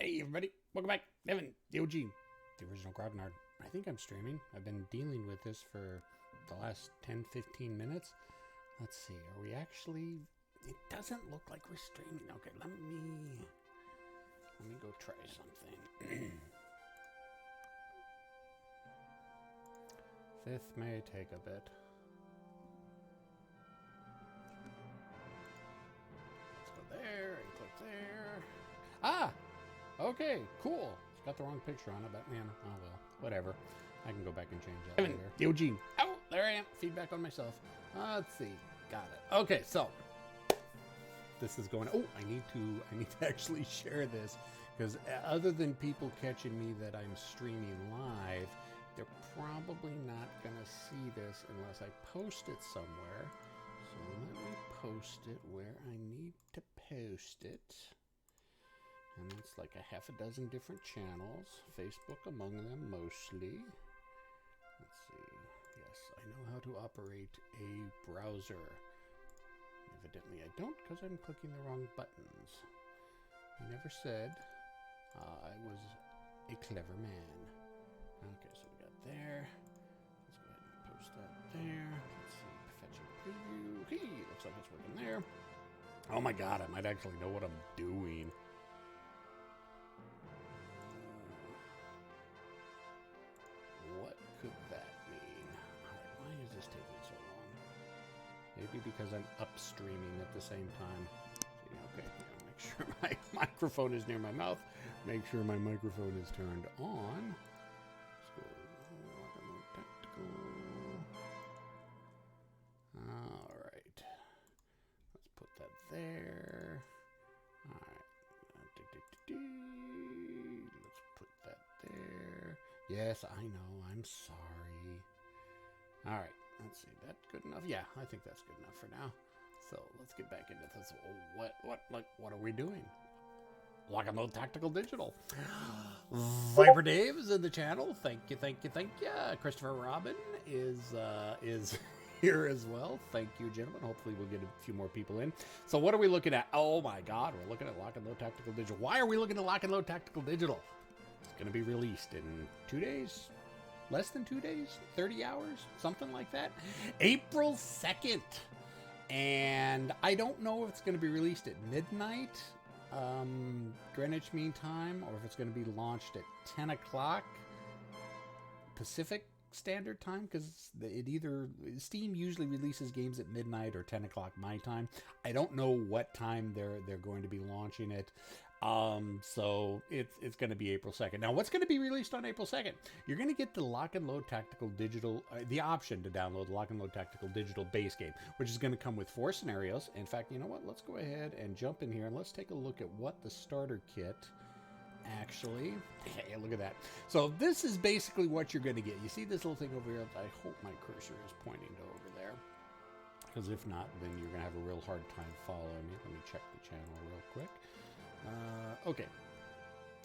Hey everybody, welcome back. Devin, the OG, the original Grognard. I think I'm streaming. I've been dealing with this for the last 10-15 minutes. Let's see, are we actually... It doesn't look like we're streaming. Okay, let me go try something. Fifth may take a bit. Let's go there and click there. Ah! Okay, cool. It's got the wrong picture on it, but man, oh well. Whatever. I can go back and change that later. Eugene. Oh, there I am. Feedback on myself. Let's see. Got it. Okay, so this is going. Oh, I need to actually share this because other than people catching me that I'm streaming live, they're probably not gonna see this unless I post it somewhere. So let me post it where I need to post it. And it's like a half a dozen different channels, Facebook among them mostly. Let's see. Yes, I know how to operate a browser. Evidently I don't because I'm clicking the wrong buttons. He never said I was a clever man. Okay, so we got there. Let's go ahead and post that there. Let's see, fetching preview. Hey, looks like it's working there. Oh my god, I might actually know what I'm doing. What could that mean? Why is this taking so long? Maybe because I'm upstreaming at the same time. See, okay, make sure my microphone is near my mouth. Make sure my microphone is turned on. Let's go tactical. All right. Let's put that there. All right. Let's put that there. Yes, I know. I'm sorry. All right. Let's see. That good enough? Yeah, I think that's good enough for now. So let's get back into this. What are we doing? Lock and Load Tactical Digital. Viper Dave is in the channel. Thank you. Christopher Robin is here as well. Thank you, gentlemen. Hopefully we'll get a few more people in. So what are we looking at? Oh my God, we're looking at Lock and Load Tactical Digital. Why are we looking at Lock and Load Tactical Digital? It's going to be released in 2 days. Less than 2 days, 30 hours, something like that. April 2nd. And I don't know if it's going to be released at midnight, Greenwich Mean Time, or if it's going to be launched at 10 o'clock Pacific Standard Time, because Steam usually releases games at midnight or 10 o'clock my time. I don't know what time they're going to be launching it. So it's going to be April 2nd. Now, what's going to be released on April 2nd? You're going to get the Lock and Load Tactical Digital, the option to download the Lock and Load Tactical Digital base game, which is going to come with 4 scenarios. In fact, you know what? Let's go ahead and jump in here and let's take a look at what the starter kit actually... Hey, look at that. So this is basically what you're going to get. You see this little thing over here? I hope my cursor is pointing to over there, because if not, then you're going to have a real hard time following me. Let me check the channel real quick. Okay.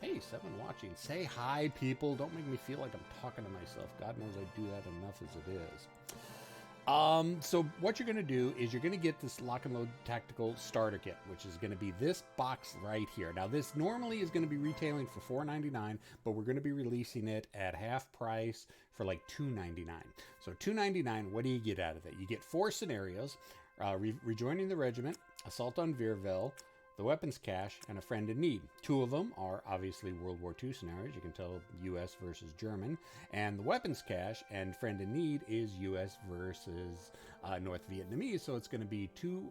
Hey, 7 watching. Say hi, people. Don't make me feel like I'm talking to myself. God knows I do that enough as it is. So what you're going to do is you're going to get this Lock and Load Tactical Starter Kit, which is going to be this box right here. Now, this normally is going to be retailing for $4.99, but we're going to be releasing it at half price for like $2.99. So $2.99, what do you get out of it? You get 4 scenarios, rejoining the regiment, assault on Vierville, the weapons cache, and a friend in need. 2 of them are obviously World War II scenarios. You can tell U.S. versus German. And the weapons cache and friend in need is U.S. versus North Vietnamese. So it's going to be 2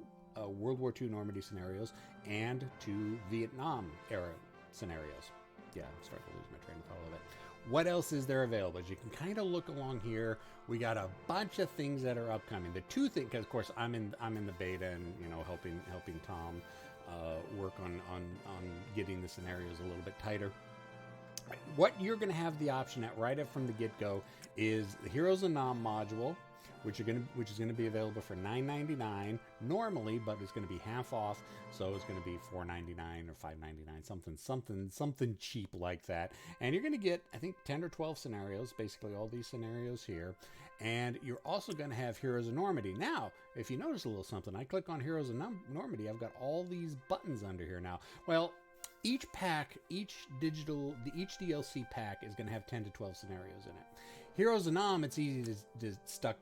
World War II Normandy scenarios and 2 Vietnam era scenarios. Yeah, I'm starting to lose my train of thought of it. What else is there available? As you can kind of look along here, we got a bunch of things that are upcoming. The 2 things, because of course I'm in the beta and helping Tom work on getting the scenarios a little bit tighter. What you're going to have the option at right up from the get-go is the Heroes of Nam module, which is going to be available for $9.99 normally, but it's going to be half off, so it's going to be $4.99 or $5.99, something cheap like that. And you're going to get, I think, 10 or 12 scenarios, basically all these scenarios here. And you're also going to have Heroes of Normandy. Now, if you notice a little something, I click on Heroes of Normandy, I've got all these buttons under here now. Well, Each pack, each DLC pack is going to have 10 to 12 scenarios in it. Heroes of Nam, it's easy to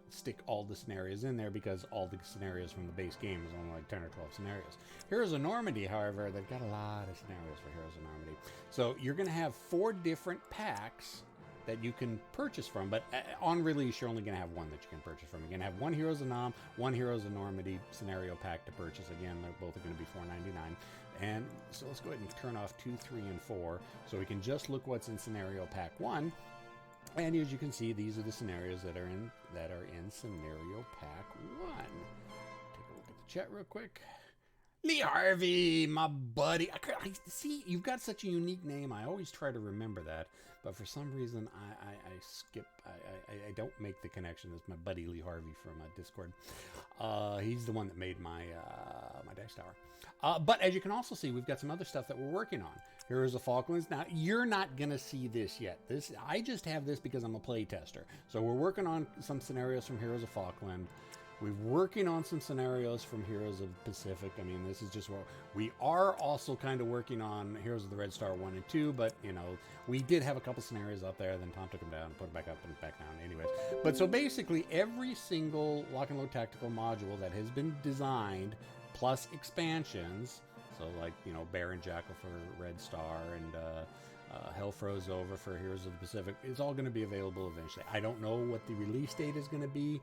stick all the scenarios in there because all the scenarios from the base game is only like 10 or 12 scenarios. Heroes of Normandy, however, they've got a lot of scenarios for Heroes of Normandy. So you're going to have 4 different packs that you can purchase from, but on release, you're only going to have one that you can purchase from. You're going to have one Heroes of Nam, one Heroes of Normandy scenario pack to purchase. Again, they're both going to be $4.99. And so let's go ahead and turn off 2, 3, and 4 so we can just look what's in scenario pack 1. And as you can see, these are the scenarios that are in scenario pack 1. Take a look at the chat real quick. Lee Harvey, my buddy. I see, you've got such a unique name. I always try to remember that, but for some reason I skip. I don't make the connection. It's my buddy Lee Harvey from Discord. He's the one that made my my dice tower. But as you can also see, we've got some other stuff that we're working on. Here's the Falklands. Now, you're not going to see this yet. I just have this because I'm a play tester. So we're working on some scenarios from Heroes of Falkland. We're working on some scenarios from Heroes of the Pacific. I mean, this is just what we are also kind of working on Heroes of the Red Star 1 and 2, but, you know, we did have a couple scenarios up there, then Tom took them down and put them back up and back down anyways. But so basically, every single Lock and Load Tactical module that has been designed, plus expansions, so like, you know, Bear and Jackal for Red Star and Hell Froze Over for Heroes of the Pacific, is all going to be available eventually. I don't know what the release date is going to be.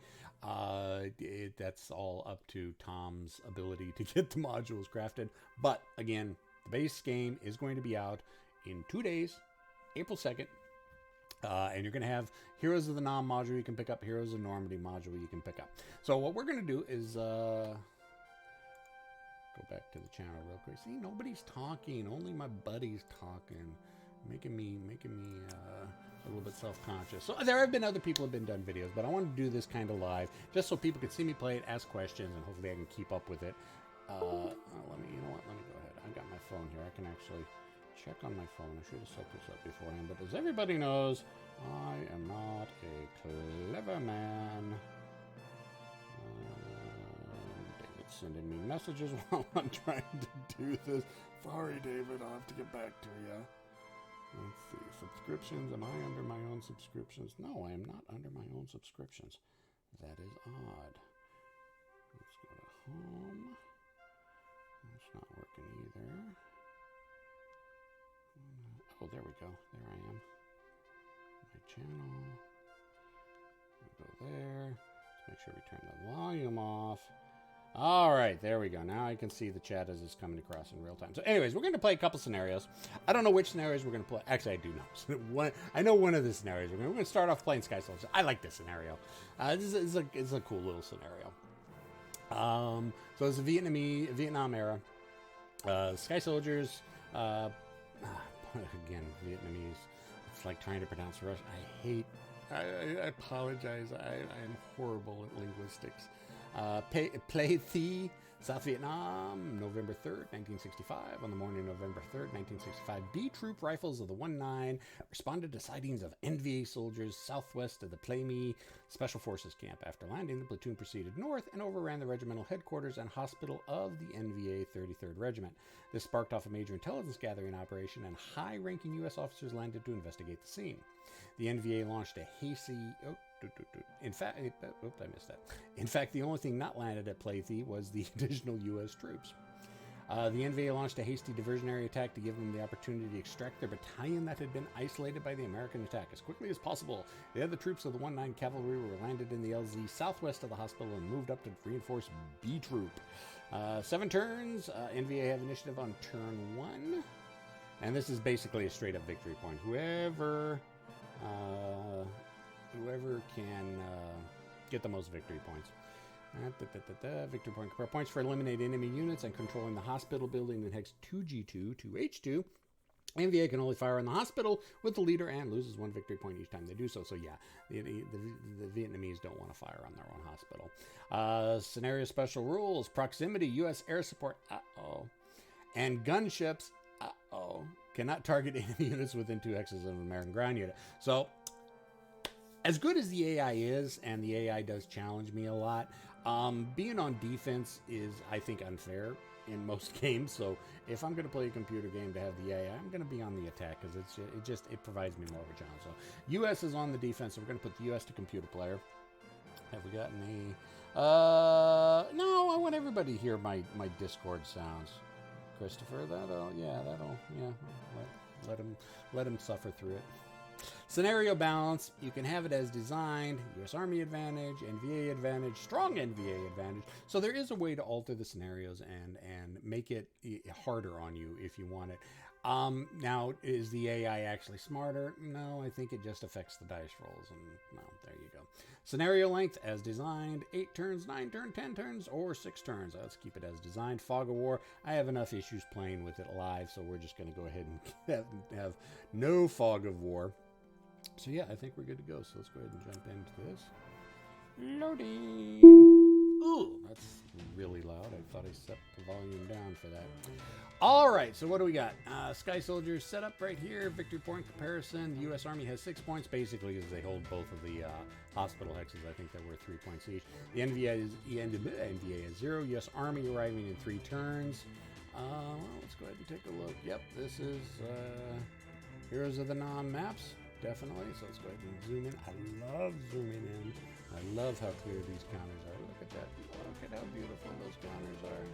That's all up to Tom's ability to get the modules crafted. But again, the base game is going to be out in 2 days, April 2nd. And you're going to have Heroes of the Nam module you can pick up, Heroes of Normandy module you can pick up. So what we're going to do is go back to the channel real quick. See, nobody's talking. Only my buddy's talking, making me a little bit self-conscious. So there have been other people who have done videos, but I wanted to do this kind of live just so people could see me play it, ask questions, and hopefully I can keep up with it. You know what? Let me go ahead. I've got my phone here. I can actually check on my phone. I should have set this up beforehand, but as everybody knows, I am not a clever man. David's sending me messages while I'm trying to do this. Sorry, David. I'll have to get back to you. Let's see. Subscriptions. Am I under my own subscriptions? No, I am not under my own subscriptions. That is odd. Let's go to home. That's not working either. Oh, there we go. There I am. My channel. We'll go there. Let's make sure we turn the volume off. All right, there we go. Now I can see the chat as it's coming across in real time. So anyways, we're going to play a couple scenarios. I don't know which scenarios we're going to play. Actually, I do know. I know one of the scenarios. We're going to start off playing Sky Soldiers. I like this scenario. This is a cool little scenario. So it's a Vietnam era. Sky Soldiers, again, Vietnamese. It's like trying to pronounce Russian. I apologize. I am horrible at linguistics. Play the South Vietnam, November 3rd, 1965. On the morning of November 3rd, 1965, B-Troop rifles of the 1-9 responded to sightings of NVA soldiers southwest of the Play Me Special Forces camp. After landing, the platoon proceeded north and overran the regimental headquarters and hospital of the NVA 33rd Regiment. This sparked off a major intelligence gathering operation, and high-ranking U.S. officers landed to investigate the scene. The NVA launched a hasty... In fact, I missed that. In fact, the only thing not landed at Plathie was the additional U.S. troops. The NVA launched a hasty diversionary attack to give them the opportunity to extract their battalion that had been isolated by the American attack as quickly as possible. The other troops of the 1-9 cavalry were landed in the LZ southwest of the hospital and moved up to reinforce B Troop. 7 turns. NVA have initiative on turn 1. And this is basically a straight-up victory point. Whoever can get the most victory points. Victory point. Compare points for eliminating enemy units and controlling the hospital building in Hex 2G2 to H2. NVA can only fire on the hospital with the leader and loses 1 victory point each time they do so. So yeah, the Vietnamese don't want to fire on their own hospital. Scenario special rules. Proximity. U.S. air support. And gunships. Cannot target enemy units within 2 hexes of an American ground unit. So, as good as the AI is, and the AI does challenge me a lot, being on defense is, I think, unfair. in most games. So if I'm going to play a computer game to have the AI, I'm going to be on the attack because it provides me more of a challenge. So U.S. is on the defense, so we're going to put the U.S. to computer player. Have we got any? No, I want everybody to hear my Discord sounds. Christopher, let him suffer through it. Scenario balance, you can have it as designed, U.S. Army advantage, NVA advantage, strong NVA advantage. So there is a way to alter the scenarios and make it harder on you if you want it. Now, is the AI actually smarter? No, I think it just affects the dice rolls. And, well, there you go. Scenario length, as designed, 8 turns, 9 turns, 10 turns, or 6 turns. Let's keep it as designed. Fog of War, I have enough issues playing with it live, so we're just going to go ahead and have no Fog of War. So yeah, I think we're good to go. So let's go ahead and jump into this. Loading. Ooh, that's really loud. I thought I set the volume down for that. All right, so what do we got? Sky Soldiers set up right here. Victory point comparison. The U.S. Army has 6 points, basically, as they hold both of the hospital hexes. I think they're worth 3 points each. The NVA is 0. U.S. Army arriving in 3 turns. Well, let's go ahead and take a look. Yep, this is Heroes of the Non-Maps. Definitely. So let's go ahead and zoom in. I love zooming in. I love how clear these counters are. Look at that. Look at how beautiful those counters are.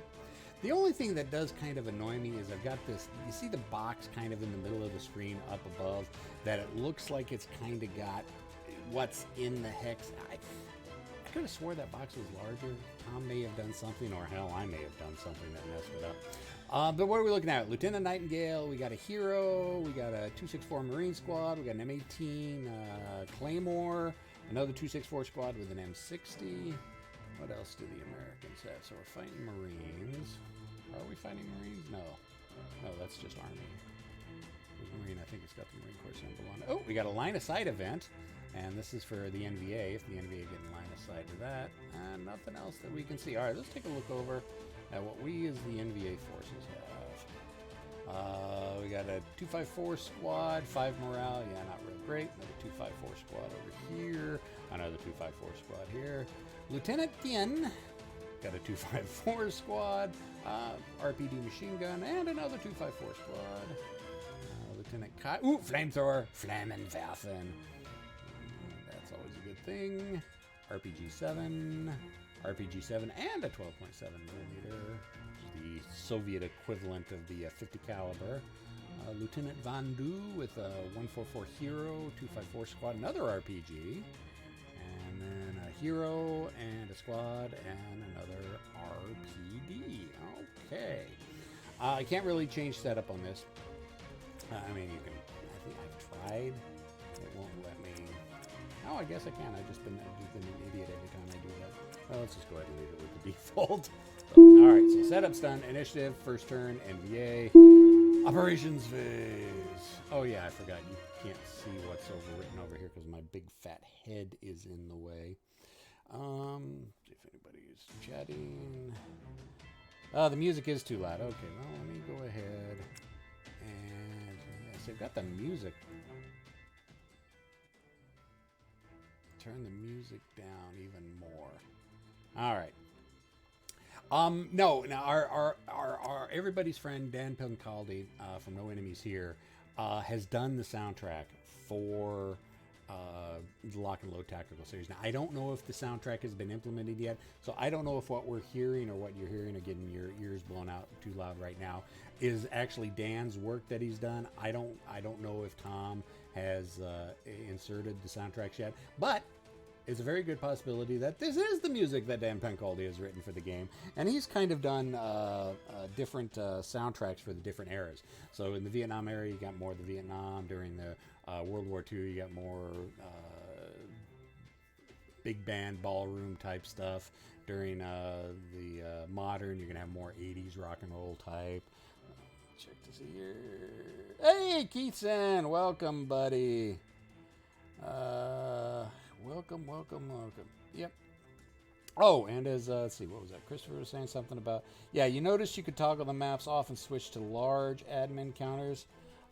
The only thing that does kind of annoy me is I've got this, you see the box kind of in the middle of the screen up above, that it looks like it's kind of got what's in the hex. I could have swore that box was larger. Tom may have done something, or hell, I may have done something that messed it up. But what are we looking at? Lieutenant Nightingale, we got a Hero, we got a 264 Marine Squad, we got an M18 Claymore, another 264 Squad with an M60. What else do the Americans have? So we're fighting Marines. Are we fighting Marines? No. No, that's just Army. Marine, I think it's got the Marine Corps symbol on it. Oh, we got a line of sight event. And this is for the NVA, if the NVA get in line of sight to that. And nothing else that we can see. All right, let's take a look over at what we as the NVA forces have. We got a 254 squad, 5 morale. Yeah, not real great. Another 254 squad over here. Another 254 squad here. Lieutenant Tien, got a 254 squad. RPD machine gun, and another 254 squad. Lieutenant Kai. Ooh, flamethrower. Flammenwerfen. That's always a good thing. RPG-7. RPG-7 and a 12.7 millimeter. The Soviet equivalent of the 50 caliber. Lieutenant Van Du with a 144 Hero, 254 squad, another RPG. And then a Hero and a squad and another RPD. Okay. I can't really change setup on this. I mean, you can. I think I've tried. It won't let me. Oh, I guess I can. I've just been an idiot every time I do that. Well, let's just go ahead and leave it with the default. So, all right, so setup's done. Initiative, first turn, NVA. Operations phase. Oh, yeah, I forgot. You can't see what's overwritten over here because my big fat head is in the way. See if anybody's chatting. The music is too loud. Okay, well, let me go ahead and yes, I've got the music. Turn the music down even more. All right. No, now our everybody's friend Dan Pincaldi from No Enemies Here has done the soundtrack for the Lock and Load Tactical Series. Now, I don't know if the soundtrack has been implemented yet, so I don't know if what we're hearing or what you're hearing or getting your ears blown out too loud right now is actually Dan's work that he's done. I don't know if Tom has inserted the soundtracks yet, but it's a very good possibility that this is the music that Dan Pincaldi has written for the game, and he's kind of done different soundtracks for the different eras. So in the Vietnam era, you got more of the Vietnam. During the World War II, you got more big band ballroom type stuff. During the modern, you're gonna have more 80s rock and roll type. Check to see here. Hey, Keithson, welcome, buddy. Welcome. Yep. Oh, and as, let's see, what was that? Christopher was saying something about, yeah, you notice you could toggle the maps off and switch to large admin counters.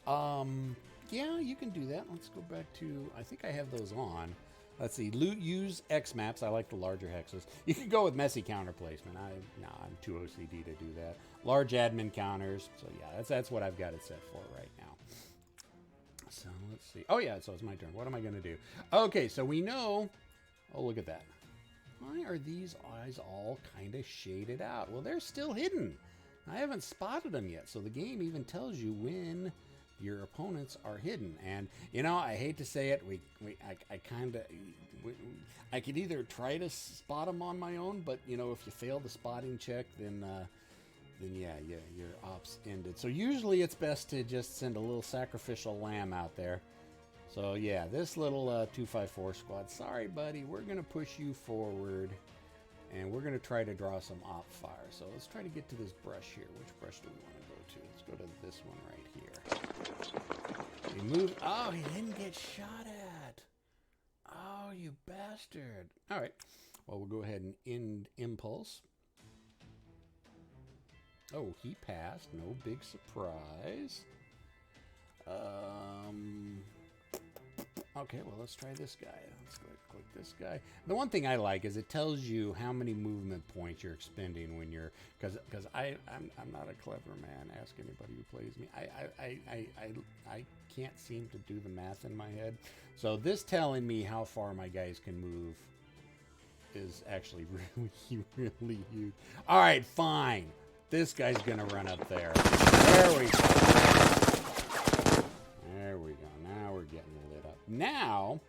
Yeah, you can do that. Let's go back to, I think I have those on. Let's see, use X maps. I like the larger hexes. You can go with messy counter placement. I'm too OCD to do that. large admin counters. So yeah, that's what I've got it set for right now. So let's see. Oh yeah, so it's my turn. What am I going to do? Okay, so we know. Oh, look at that. Why are these eyes all kind of shaded out? Well, they're still hidden. I haven't spotted them yet. So the game even tells you when your opponents are hidden. And, you know, I hate to say it. I could either try to spot them on my own, but, you know, if you fail the spotting check, then yeah, your ops ended. So usually it's best to just send a little sacrificial lamb out there. So yeah, this little 254 squad, sorry buddy, we're going to push you forward, and we're going to try to draw some op fire. So let's try to get to this brush here. Which brush do we want to go to? Let's go to this one right here. He moved. Oh, he didn't get shot at. Oh, you bastard. All right. Well, we'll go ahead and end impulse. Oh, he passed. No big surprise. Okay, well, let's try this guy. Let's click this guy. The one thing I like is it tells you how many movement points you're expending when you're... Because I'm not a clever man. Ask anybody who plays me. I can't seem to do the math in my head. So this telling me how far my guys can move is actually really, really huge. All right, fine. This guy's going to run up there. There we go. There we go. Now we're getting lit up. Now,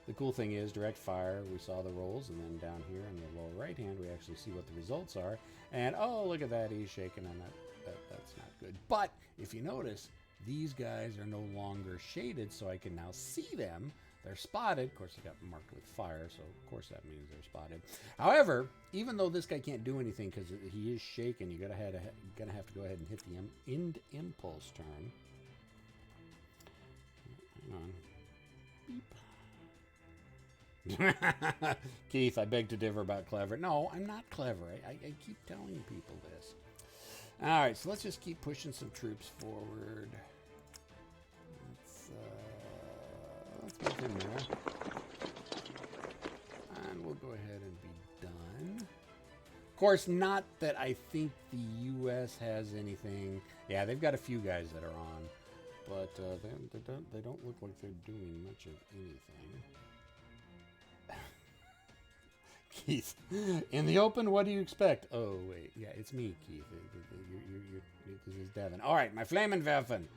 the cool thing is direct fire. We saw the rolls, and then down here in the lower right hand, we actually see what the results are. And, oh, look at that. He's shaking, and that's not good. But if you notice, these guys are no longer shaded, so I can now see them. They're spotted. Of course, they got marked with fire, so of course that means they're spotted. However, even though this guy can't do anything because he is shaken, you're gonna have to go ahead and hit the end impulse turn. Hang on. Beep. Keith, I beg to differ about clever. No, I'm not clever. I keep telling people this. All right, so let's just keep pushing some troops forward. Let's move in there. And we'll go ahead and be done. Of course, not that I think the U.S. has anything. Yeah, they've got a few guys that are on. But they don't look like they're doing much of anything. Keith, in the open, what do you expect? Oh, wait. Yeah, it's me, Keith. This is Devin. All right, my Flammenwerfen.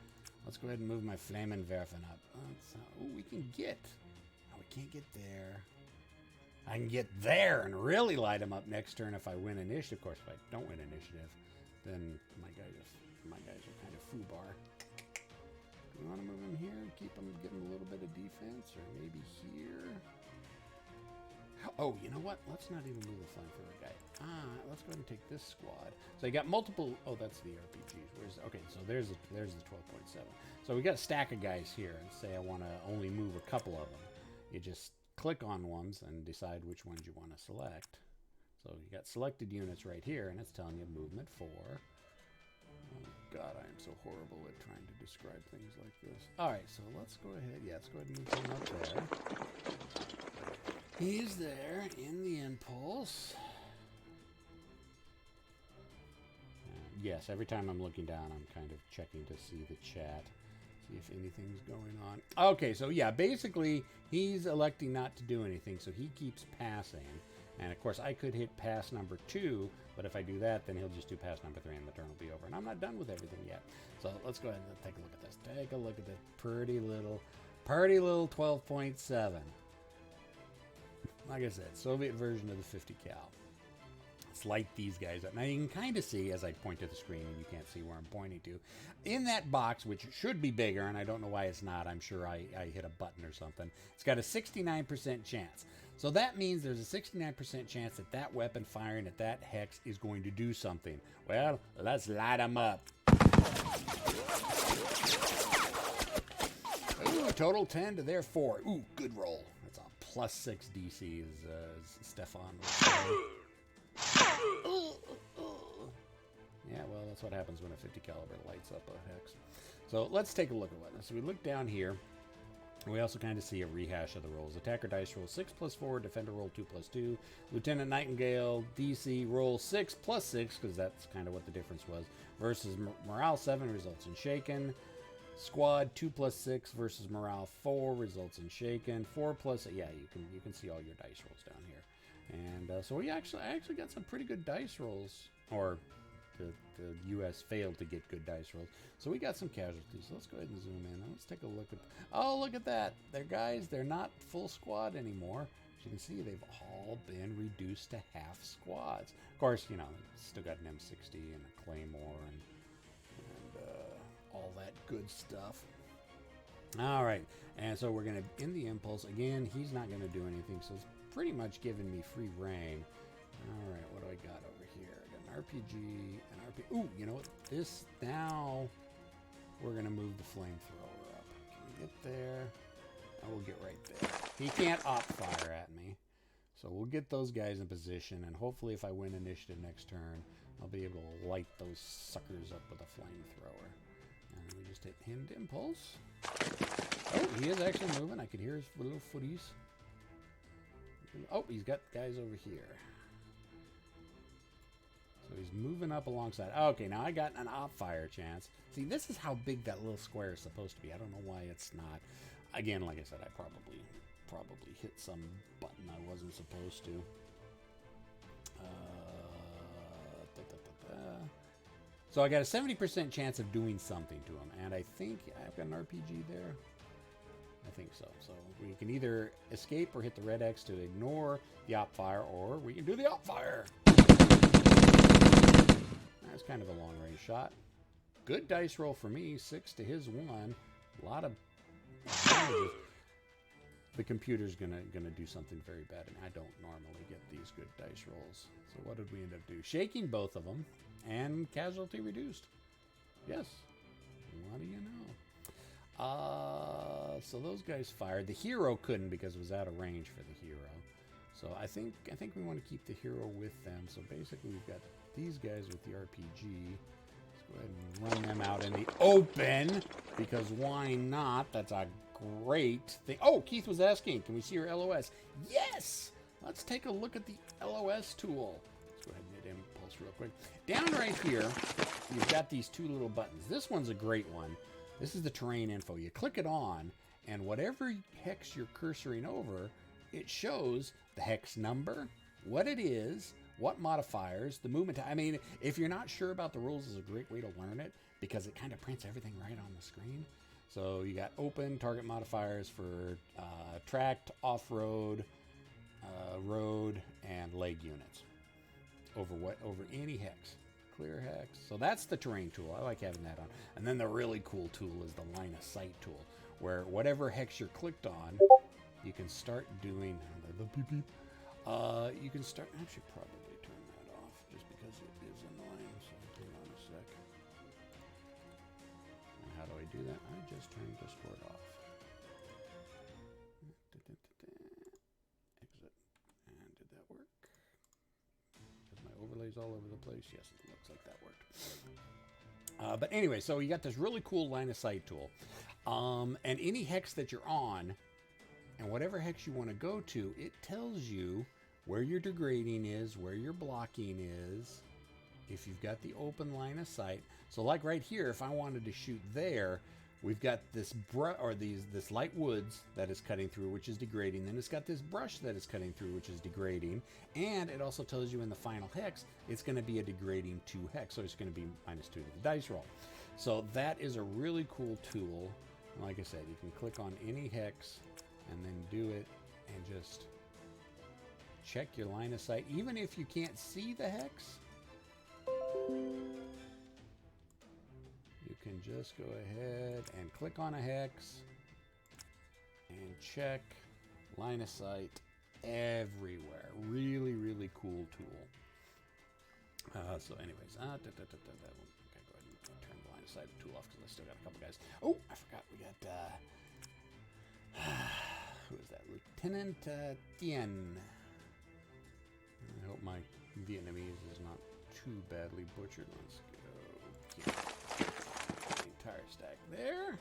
Let's go ahead and move my Flammenwerfen up. Oh, we can get. Oh, we can't get there. I can get there and really light them up next turn if I win initiative. Of course, if I don't win initiative, then my guys are kind of foobar. Do we want to move him here and keep him, give him a little bit of defense, or maybe here? Oh, you know what? Let's not even move the flamethrower guy. Let's go ahead and take this squad. So you got multiple. Oh, that's the RPGs. Okay, so there's the 12.7. So we got a stack of guys here, and say I want to only move a couple of them. You just click on ones and decide which ones you want to select. So you got selected units right here, and it's telling you movement 4. Oh God, I am so horrible at trying to describe things like this. All right, so let's go ahead. Yeah, let's go ahead and move him up there. He's there in the impulse. Yes, every time I'm looking down, I'm kind of checking to see the chat, see if anything's going on. Okay, so yeah, basically, he's electing not to do anything, so he keeps passing. And of course, I could hit pass number 2, but if I do that, then he'll just do pass number 3, and the turn will be over. And I'm not done with everything yet. So let's go ahead and take a look at this. Take a look at this pretty little 12.7. Like I said, Soviet version of the 50 cal. Let's light these guys up. Now you can kind of see as I point to the screen, and you can't see where I'm pointing to. In that box, which should be bigger, and I don't know why it's not. I'm sure I hit a button or something. It's got a 69% chance. So that means there's a 69% chance that that weapon firing at that hex is going to do something. Well, let's light them up. Ooh, total 10 to their 4. Ooh, good roll. That's a +6 DC, as Stefan would say. Yeah, well, that's what happens when a 50 caliber lights up a hex. So let's take a look at what. So we look down here. We also kind of see a rehash of the rolls. Attacker dice roll 6+4, defender roll 2+2, Lieutenant Nightingale DC roll 6+6, because that's kind of what the difference was, versus morale 7 results in shaken. Squad 2+6 versus morale 4 results in shaken. 4+, yeah, you can see all your dice rolls down here. And so I actually got some pretty good dice rolls, or the U.S. failed to get good dice rolls. So we got some casualties. So let's go ahead and zoom in. Let's take a look at... Oh, look at that. They're not full squad anymore. As you can see, they've all been reduced to half squads. Of course, you know, still got an M60 and a Claymore and all that good stuff. All right. And so we're going to end the impulse. Again, he's not going to do anything. So it's pretty much giving me free reign. All right. What do I got over here? I got an RPG, an RPG. Ooh, you know what? This now... We're going to move the flamethrower up. Can we get there? I will get right there. He can't op fire at me. So we'll get those guys in position, and hopefully if I win initiative next turn, I'll be able to light those suckers up with a flamethrower. And we just hit Hinged Impulse. Oh, he is actually moving. I could hear his little footies. Oh, he's got guys over here. So he's moving up alongside. Okay, now I got an op fire chance. See, this is how big that little square is supposed to be. I don't know why it's not. Again, like I said, I probably hit some button I wasn't supposed to. So I got a 70% chance of doing something to him, and I think I've got an RPG there. I think so. So we can either escape or hit the red X to ignore the op fire, or we can do the op fire. That's kind of a long range shot. Good dice roll for me. 6 to his 1. A lot of advantages. The computer's gonna do something very bad, and I don't normally get these good dice rolls. So what did we end up doing? Shaking both of them, and casualty reduced. Yes. What do you know? So those guys fired. The hero couldn't because it was out of range for the hero. So I think we want to keep the hero with them. So basically we've got these guys with the RPG. Let's go ahead and run them out in the open, because why not? That's a great thing. Oh, Keith was asking, can we see your LOS? Yes! Let's take a look at the LOS tool. Let's go ahead and hit Impulse real quick. Down right here, you've got these two little buttons. This one's a great one. This is the terrain info. You click it on, and whatever hex you're cursoring over, it shows the hex number, what it is, what modifiers, the movement. I mean, if you're not sure about the rules, is a great way to learn it, because it kind of prints everything right on the screen. So you got open target modifiers for tracked, off-road, road, and leg units over any hex. Clear hex. So that's the terrain tool. I like having that on. And then the really cool tool is the line of sight tool, where whatever hex you're clicked on, you can start doing the beep beep. You can start. I should probably turn that off just because it is annoying. So hang on a sec. And how do I do that? I just turn Discord off. Exit. And did that work? Is my overlays all over the place? Yes, it looks like that worked. But anyway, so you got this really cool line of sight tool. And any hex that you're on, and whatever hex you want to go to, it tells you where your degrading is, where your blocking is, if you've got the open line of sight. So like right here, if I wanted to shoot there, we've got this this light woods that is cutting through, which is degrading. Then it's got this brush that is cutting through, which is degrading. And it also tells you in the final hex, it's going to be a degrading 2 hex. So it's going to be -2 to the dice roll. So that is a really cool tool. Like I said, you can click on any hex and then do it and just check your line of sight. Even if you can't see the hex, you can just go ahead and click on a hex and check line of sight everywhere. Really, really cool tool. So anyways, okay, go ahead and turn the line of sight tool off because I still got a couple guys. Oh, I forgot we got who is that? Lieutenant Tien. I hope my Vietnamese is not too badly butchered. Let's go. The entire stack there.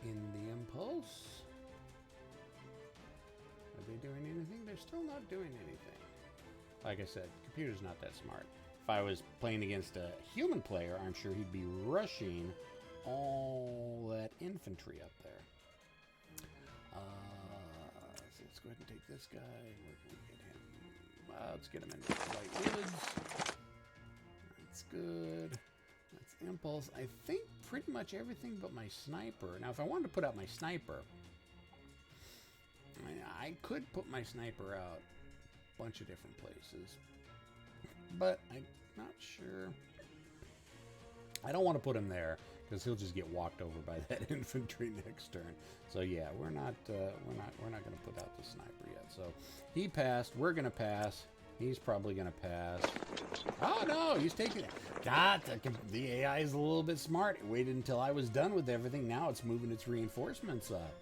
In the impulse. doing anything? They're still not doing anything. Like I said, computer's not that smart. If I was playing against a human player, I'm sure he'd be rushing all that infantry up there. So let's go ahead and take this guy. Where can we get him? Let's get him into the White Woods. That's good. That's impulse. I think pretty much everything but my sniper. Now, if I wanted to put out my sniper, I could put my sniper out a bunch of different places, but I'm not sure. I don't want to put him there because he'll just get walked over by that infantry next turn. So yeah, we're not going to put out the sniper yet. So he passed. We're going to pass. He's probably going to pass. Oh no, he's taking it. God, the AI is a little bit smart. It waited until I was done with everything. Now it's moving its reinforcements up.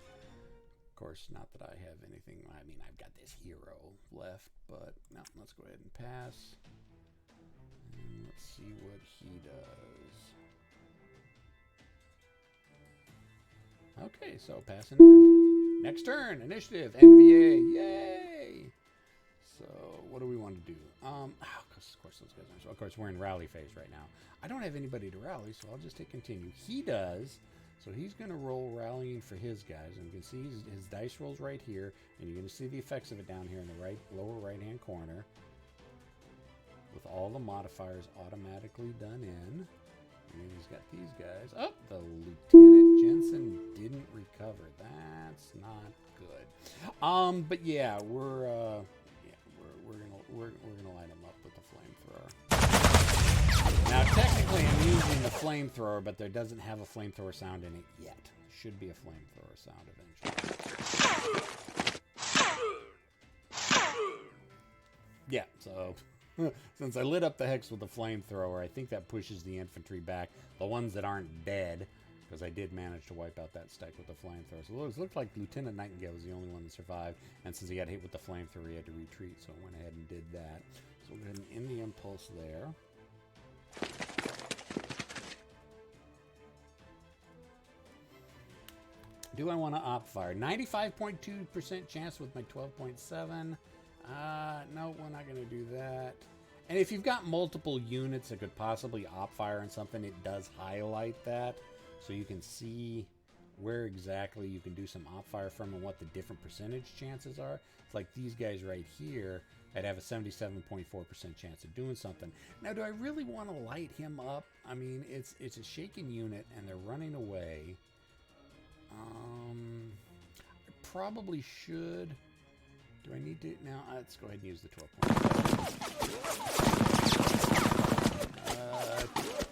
Of course, not that I have anything. I mean, I've got this hero left, but no, let's go ahead and pass. And let's see what he does. Okay, so passing in. Next turn, initiative, NVA, yay! So, what do we want to do? Of course, those guys are. So of course, we're in rally phase right now. I don't have anybody to rally, so I'll just hit continue. He does. So he's going to roll rallying for his guys. And you can see his dice rolls right here. And you're going to see the effects of it down here in the lower right-hand corner. With all the modifiers automatically done in. And then he's got these guys. Oh, the Lieutenant Jensen didn't recover. That's not good. But yeah, we're gonna light him up with the flamethrower. Now, technically, I'm using the flamethrower, but there doesn't have a flamethrower sound in it yet. Should be a flamethrower sound eventually. Yeah, so since I lit up the hex with the flamethrower, I think that pushes the infantry back. The ones that aren't dead, because I did manage to wipe out that stack with the flamethrower. So it looked like Lieutenant Nightingale was the only one that survived, and since he got hit with the flamethrower, he had to retreat, so I went ahead and did that. So we'll go ahead and end the impulse there. Do I want to op fire? 95.2% chance with my 12.7. No, we're not going to do that. And if you've got multiple units that could possibly op fire on something, it does highlight that. So you can see where exactly you can do some op fire from and what the different percentage chances are. It's like these guys right here that have a 77.4% chance of doing something. Now, do I really want to light him up? I mean, it's a shaken unit and they're running away. I probably should. Do I need to? Now, let's go ahead and use the 12.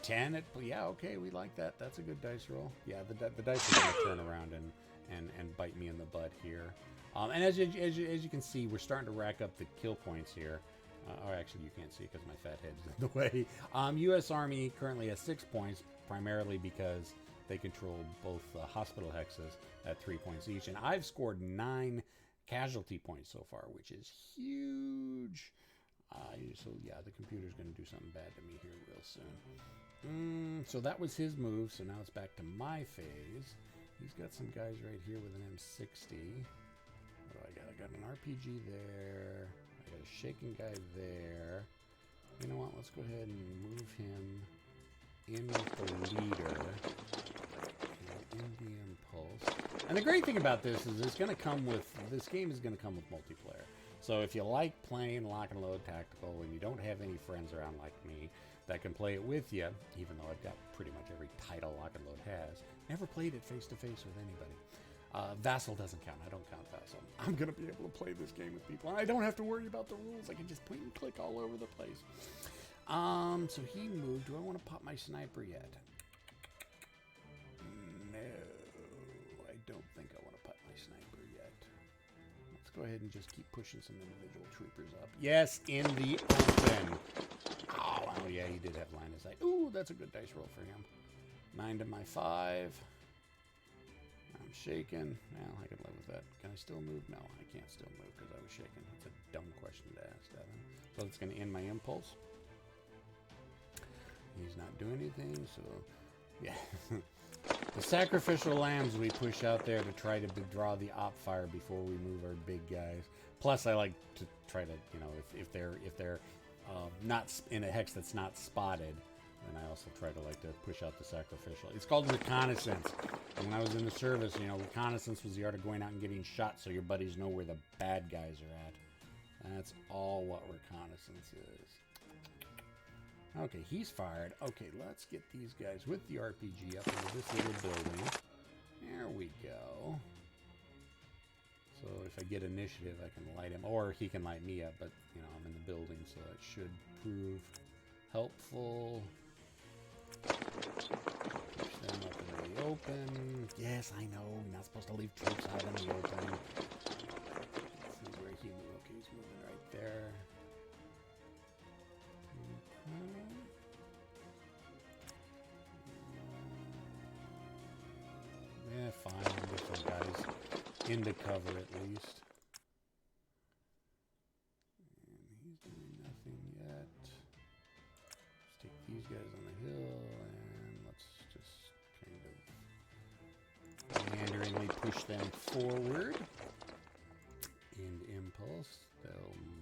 10. Yeah, okay, we like that. That's a good dice roll. Yeah, the dice are going to turn around and bite me in the butt here. And as you can see, we're starting to rack up the kill points here. Or actually, you can't see because my fat head's in the way. U.S. Army currently has 6 points, primarily because they control both hospital hexes at 3 points each. And I've scored 9 casualty points so far, which is huge. So yeah, the computer's going to do something bad to me here real soon. So that was his move. So now it's back to my phase. He's got some guys right here with an M60. What do I got? I got an RPG there. I got a shaking guy there. You know what? Let's go ahead and move him in with the leader. In the impulse. And the great thing about this is this game is going to come with multiplayer. So if you like playing lock and load tactical and you don't have any friends around like me that can play it with you, even though I've got pretty much every title lock and load has, never played it face to face with anybody. Vassal doesn't count. I don't count Vassal. I'm going to be able to play this game with people. And I don't have to worry about the rules. I can just point and click all over the place. So he moved. Do I want to pop my sniper yet? No, I don't think I want to pop my sniper yet. Let's go ahead and just keep pushing some individual troopers up. Yes, in the open. Oh, yeah, he did have line of sight. Ooh, that's a good dice roll for him. 9 to my 5. I'm shaking. Well, I can live with that. Can I still move? No, I can't still move because I was shaking. That's a dumb question to ask, Evan. So it's going to end my impulse. He's not doing anything, so yeah. The sacrificial lambs we push out there to try to draw the op fire before we move our big guys. Plus, I like to try to, if they're not in a hex that's not spotted, then I also try to push out the sacrificial. It's called reconnaissance. And when I was in the service, reconnaissance was the art of going out and getting shot so your buddies know where the bad guys are at. That's all what reconnaissance is. Okay, he's fired. Okay, let's get these guys with the RPG up into this little building. There we go. So if I get initiative, I can light him, or he can light me up, but, I'm in the building, so that should prove helpful. Push them up into the open. Yes, I know, you're not supposed to leave troops out in the open. Let's see where he moved. Okay, he's moving right there. Yeah, fine. Get those guys into cover at least. And he's doing nothing yet. Let's take these guys on the hill and let's just kind of meanderingly push them forward. End impulse.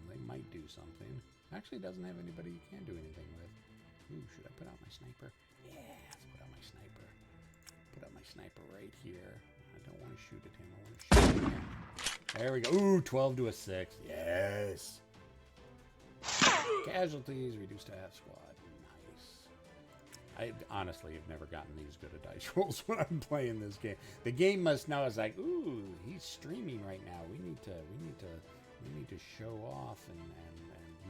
They might do something. Actually, it doesn't have anybody you can do anything with. Ooh, should I put out my sniper? Yeah, let's put out my sniper. Put out my sniper right here. I don't want to shoot at him. I want to shoot at him. There we go. Ooh, 12 to a 6. Yes. Casualties reduced to half squad. Nice. I honestly have never gotten these good at dice rolls when I'm playing this game. The game must know. It's like, ooh, he's streaming right now. We need to show off and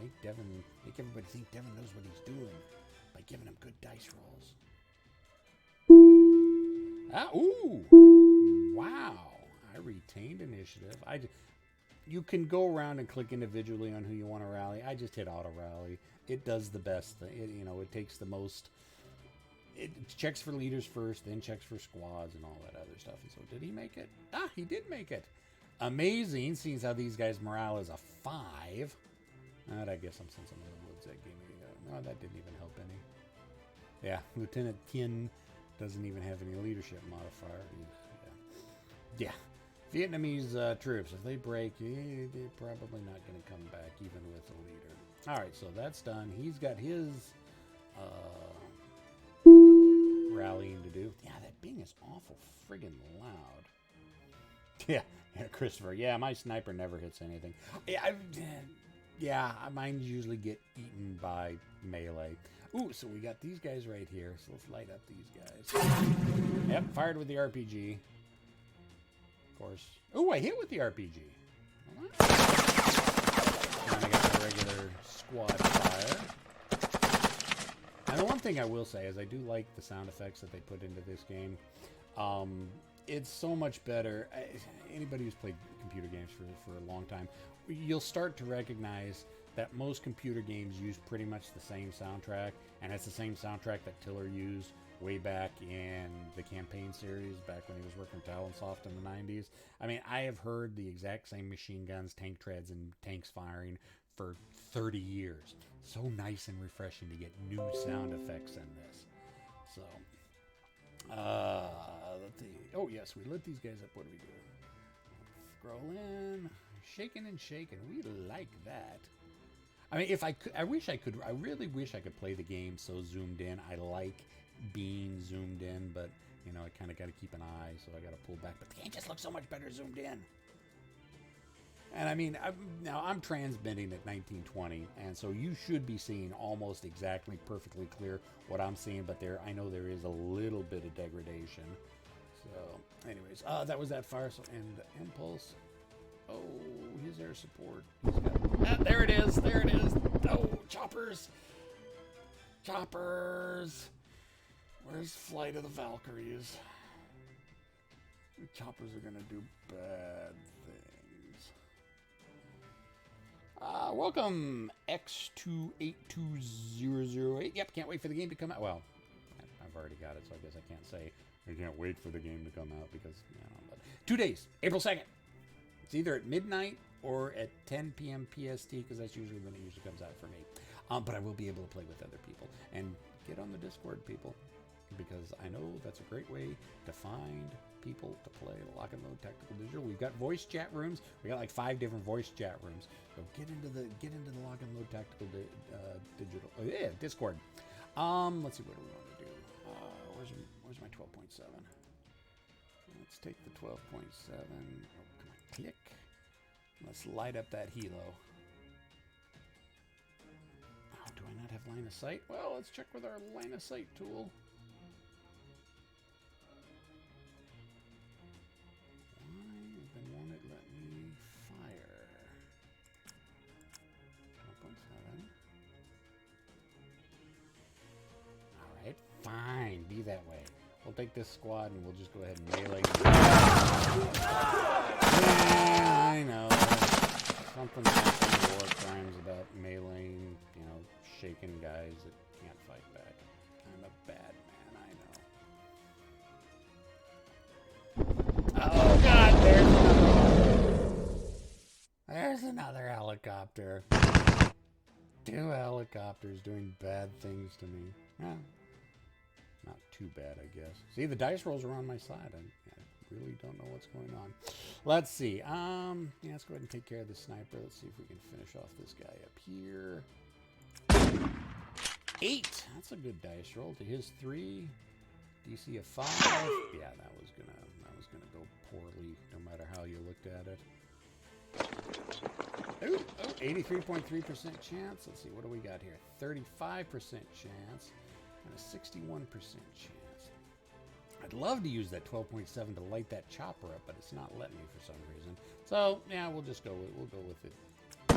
make everybody think Devin knows what he's doing by giving him good dice rolls. Ah, ooh, wow! I retained initiative. You can go around and click individually on who you want to rally. I just hit auto rally. It does the best thing. It takes the most. It checks for leaders first, then checks for squads and all that other stuff. And so, did he make it? Ah, he did make it. Amazing, seeing how these guys' morale is a 5. I guess I'm since I'm in the woods, that gave me no, that didn't even help any. Yeah, Lieutenant Tien doesn't even have any leadership modifier. Yeah. Vietnamese troops, if they break, they're probably not going to come back even with a leader. All right, so that's done. He's got his rallying to do. Yeah, that Bing is awful friggin' loud. Yeah, Christopher. Yeah, my sniper never hits anything. Yeah, mine usually get eaten by melee. Ooh, so we got these guys right here. So let's light up these guys. Yep, fired with the RPG. Of course. Ooh, I hit with the RPG. And I got the regular squad fire. And the one thing I will say is I do like the sound effects that they put into this game. It's so much better. Anybody who's played computer games for a long time, you'll start to recognize that most computer games use pretty much the same soundtrack, and it's the same soundtrack that Tiller used way back in the campaign series, back when he was working with Talonsoft in the 90s. I mean, I have heard the exact same machine guns, tank treads, and tanks firing for 30 years. So nice and refreshing to get new sound effects in this. So, let's see. Oh, yes, we lit these guys up. What do we do? Scroll in. Shaking and shaking. We like that. I mean, if I could, I really wish I could play the game so zoomed in. I like being zoomed in, but, I kind of got to keep an eye, so I got to pull back. But the game just looks so much better zoomed in. And I mean, I'm transmitting at 1920, and so you should be seeing almost exactly perfectly clear what I'm seeing, but I know there is a little bit of degradation. So, anyways, that was that fire, so, and impulse. Oh, his air support. There it is. Oh, choppers. Where's Flight of the Valkyries? The choppers are going to do bad things. Welcome, X282008. Yep, can't wait for the game to come out. Well, I've already got it, so I guess I can't say I can't wait for the game to come out because, but 2 days, April 2nd. It's either at midnight or at 10 p.m. PST, because that's usually when it comes out for me. But I will be able to play with other people. And get on the Discord, people. because I know that's a great way to find people to play Lock and Load Tactical Digital. We've got voice chat rooms. We got like 5 different voice chat rooms. So get into the Lock and Load Tactical Digital Discord. Let's see, what do we want to do? Where's my 12.7? Let's take the 12.7. Oh, come on, click. Let's light up that helo. Oh, do I not have line of sight? Well, let's check with our line of sight tool. Then won't it let me fire? 12.7. Alright, fine. Be that way. We'll take this squad and we'll just go ahead and melee. Yeah, I know. Something happened in war crimes about meleeing, you know, shaking guys that can't fight back. I'm a bad man, I know. Oh God, there's another helicopter. 2 helicopters doing bad things to me. Yeah. Not too bad, I guess. See, the dice rolls are on my side. I really don't know what's going on. Let's see. Yeah, let's go ahead and take care of the sniper. Let's see if we can finish off this guy up here. 8. That's a good dice roll. To his 3. DC of 5. Yeah, that was gonna go poorly, no matter how you looked at it. Ooh, 83.3% chance. Let's see, what do we got here? 35% chance. And a 61% chance. I'd love to use that 12.7 to light that chopper up, but it's not letting me for some reason. So, yeah, we'll just go with it. Go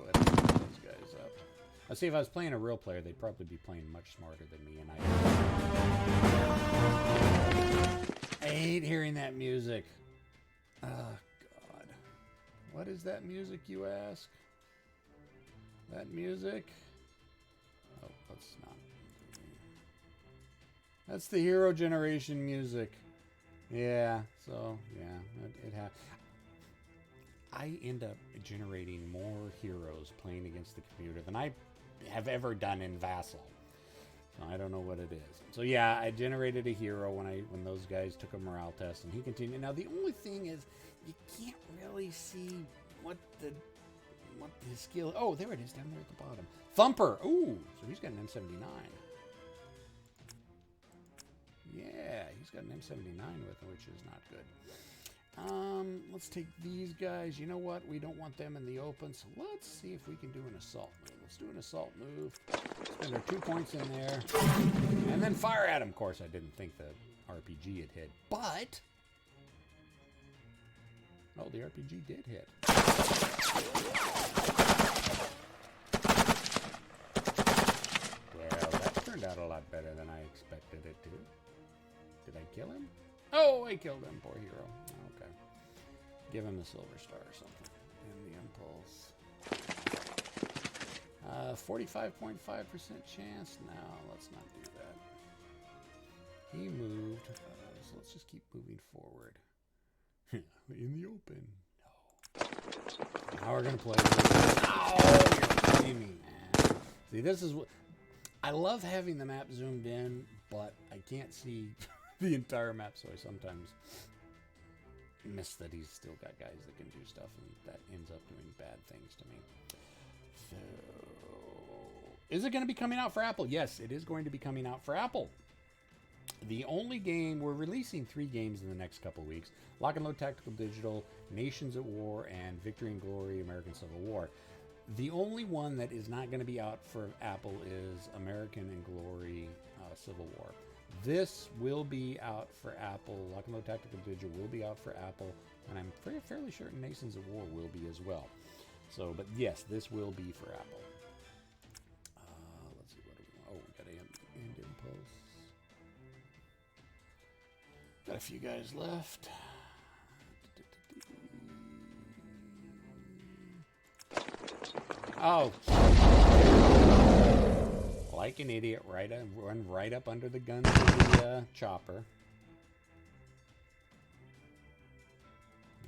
ahead and light those guys up. Let's see, if I was playing a real player, they'd probably be playing much smarter than me, and I hate hearing that music. Oh, God. What is that music, you ask? That music? Oh, that's not. That's the Hero Generation music. Yeah, so, yeah, it I end up generating more heroes playing against the computer than I have ever done in Vassal. So I don't know what it is. So yeah, I generated a hero when those guys took a morale test, and he continued. Now the only thing is, you can't really see what his skill. Oh, there it is down there at the bottom. Thumper. Ooh, so he's got an M79. Yeah, he's got an M79 with him, which is not good. Let's take these guys. You know what? We don't want them in the open, so let's see if we can do an assault move. Let's do an assault move. Spend our 2 points in there. And then fire at him. Of course, I didn't think the RPG had hit, but... Oh, the RPG did hit. Well, that turned out a lot better than I expected it to. Did I kill him? Oh, I killed him. Poor hero. Okay. Give him the silver star or something. And the impulse. 45.5% chance. No, let's not do that. He moved. So let's just keep moving forward. In the open. No. Now we're going to play with... Oh, you're kidding me, man. See, this is what... I love having the map zoomed in, but I can't see the entire map, so I sometimes miss that he's still got guys that can do stuff, and that ends up doing bad things to me. So, is it going to be coming out for Apple? Yes, it is going to be coming out for Apple. The only game, we're releasing 3 games in the next couple weeks. Lock and Load Tactical Digital, Nations at War, and Victory and Glory, American Civil War. The only one that is not going to be out for Apple is American and Glory Civil War. This will be out for Apple. Lock and Load Tactical Digital will be out for Apple, and I'm fairly certain Nations at War will be as well. So, but yes, this will be for Apple. Let's see, what do we want? Oh, we got end impulse. Got a few guys left. Oh, like an idiot, run right up under the guns of the chopper.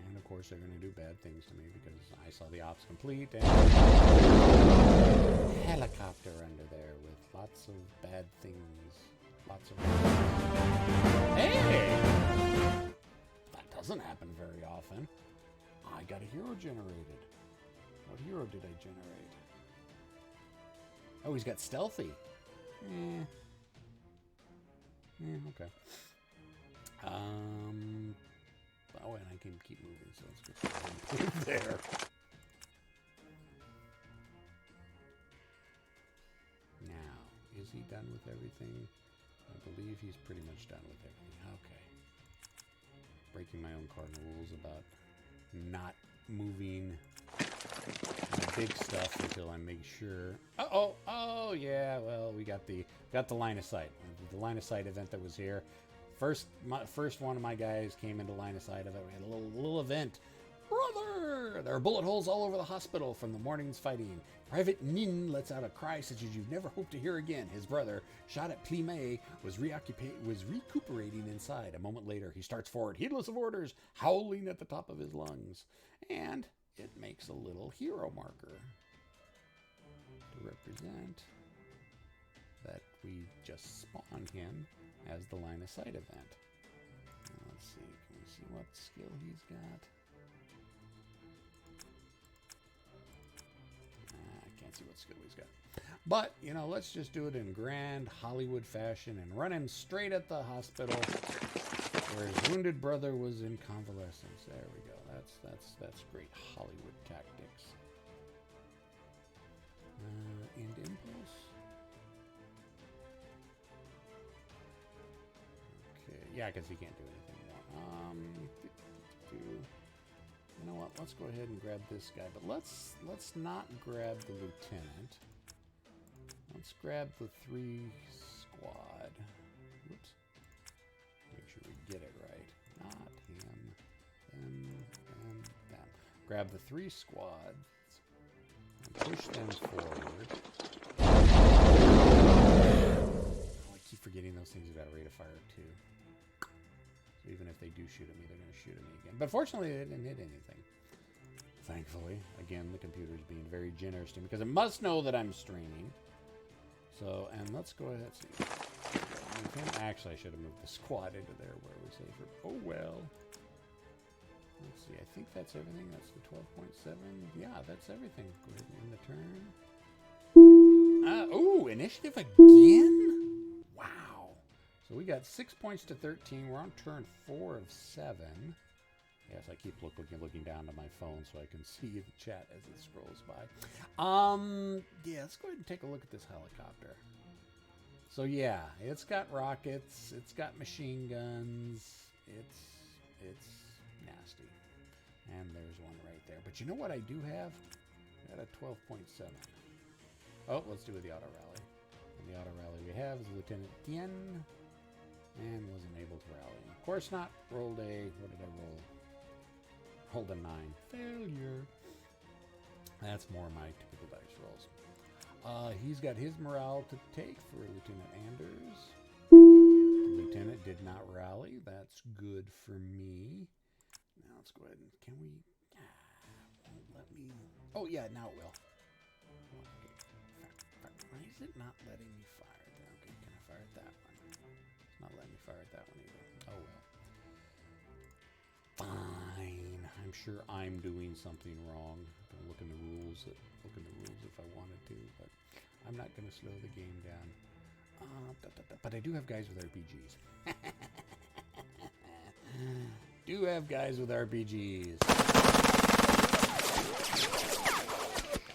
And of course, they're going to do bad things to me because I saw the ops complete and helicopter under there with lots of bad things. Lots of... Hey! That doesn't happen very often. I got a hero generated. What hero did I generate? Oh, he's got stealthy. Okay. Oh, and I can keep moving, so let's get there. Now, is he done with everything? I believe he's pretty much done with everything. Okay. Breaking my own cardinal rules about not moving big stuff until I make sure. Oh yeah. Well, we got the line of sight. The line of sight event that was here. First one of my guys came into line of sight of it. We had a little event. Brother! There are bullet holes all over the hospital from the morning's fighting. Private Nin lets out a cry such as you've never hoped to hear again. His brother, shot at Plime, was recuperating inside. A moment later, he starts forward, heedless of orders, howling at the top of his lungs. And it makes a little hero marker to represent that we just spawned him as the line of sight event. Now let's see, can we see what skill he's got? I can't see what skill he's got. But, you know, let's just do it in grand Hollywood fashion and run him straight at the hospital where his wounded brother was in convalescence. There we go. That's great Hollywood tactics. And impulse. Okay, yeah, because he can't do anything more. You know what? Let's go ahead and grab this guy, but let's not grab the lieutenant. Let's grab the 3 squad. Whoops. Make sure we get it right. Not him. Them. Grab the 3 squads and push them forward. Oh, I keep forgetting those things have got a rate of fire too. So even if they do shoot at me, they're going to shoot at me again. But fortunately, they didn't hit anything. Thankfully. Again, the computer's being very generous to me because it must know that I'm streaming. So, and let's go ahead and see. Actually, I should have moved the squad into there where it was safer. Oh, well. Let's see. I think that's everything. That's the 12.7. Yeah, that's everything. Go ahead and end the turn. Oh, initiative again? Wow. So we got 6 points to 13. We're on turn 4 of 7. Yes, I keep looking down to my phone so I can see the chat as it scrolls by. Yeah, let's go ahead and take a look at this helicopter. So yeah, it's got rockets, it's got machine guns, it's nasty. And there's one right there. But you know what I do have? I got a 12.7. Oh, let's do the auto rally. And the auto rally we have is Lieutenant Tien. And wasn't able to rally. Of course not. Rolled a, what did I roll? Rolled a 9. Failure. That's more my typical dice rolls. He's got his morale to take for Lieutenant Anders. The lieutenant did not rally. That's good for me. Now let's go ahead and can we? Won't let me. Oh yeah, now it will. Okay. Why is it not letting me fire it? Okay, can I fire at that one? It's not letting me fire at that one either. Oh well. Fine. I'm sure I'm doing something wrong. I'm gonna look in the rules. Look in the rules if I wanted to, but I'm not gonna slow the game down. But I do have guys with RPGs. Do have guys with RPGs.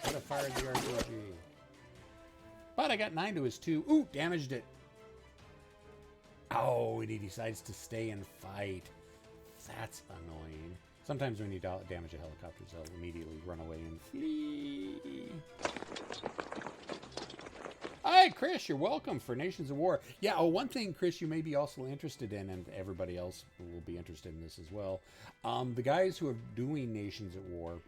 Could have fired the RPG. But I got 9 to his 2. Ooh, damaged it. Oh, and he decides to stay and fight. That's annoying. Sometimes when you damage a helicopter, they'll immediately run away and flee. Hi, Chris. You're welcome for Nations of War. Yeah, one thing, Chris, you may be also interested in, and everybody else will be interested in this as well. The guys who are doing Nations at War,